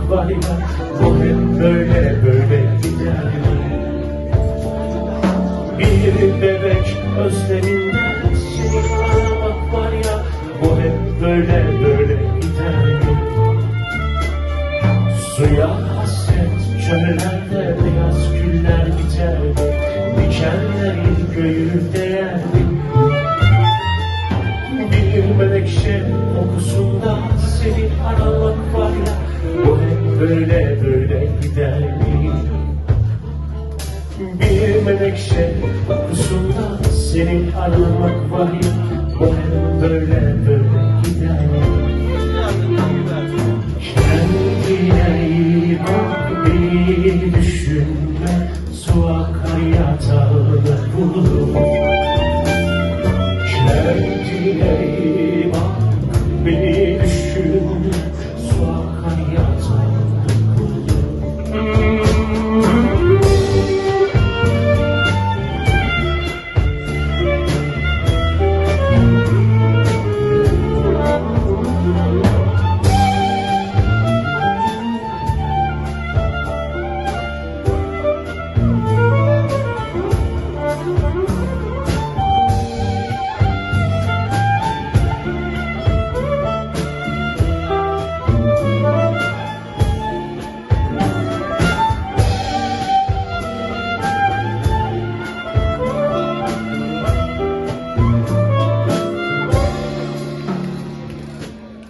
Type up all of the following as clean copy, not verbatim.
aramak var ya, bu hep böyle böyle gider. Bir bebek özleminden seni aramak var ya, bu hep böyle böyle gider. Suya hasret çöllerde beyaz güller biter, dikenlerin göğü değerli. Bir menekşe kokusunda seni aramak var ya, bu hep böyle böyle gider. Bir menekşe kokusunda seni aramak var ya, bu hep böyle böyle gider. Kendine iyi bak, beni düşünme, su akar yatağını bulur. Kendine iyi bak, beni düşünme, su akar yatağını bulur.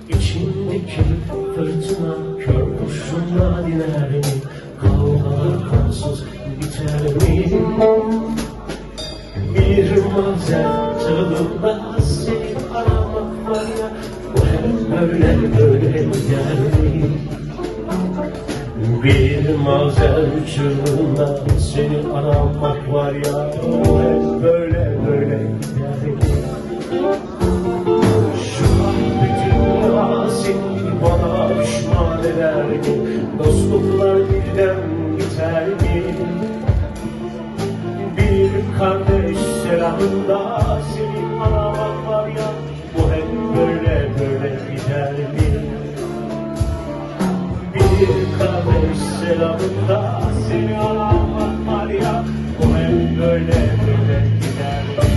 İçindeki fırtına kör kurşunla diner mi? Kavgalar kansız biter mi? Bir mazer tadında seni aramak var ya, bu hep böyle böyle gider mi? Bir mazer çığlığında seni aramak var ya, bu hep böyle böyle gider mi? Bana pişman eder mi? Dostluklar birden biter mi? Bir kardeş selamında seni aramak var ya, bu hep böyle böyle gider mi? Bir kardeş selamında seni aramak var ya, bu hep böyle böyle gider mi?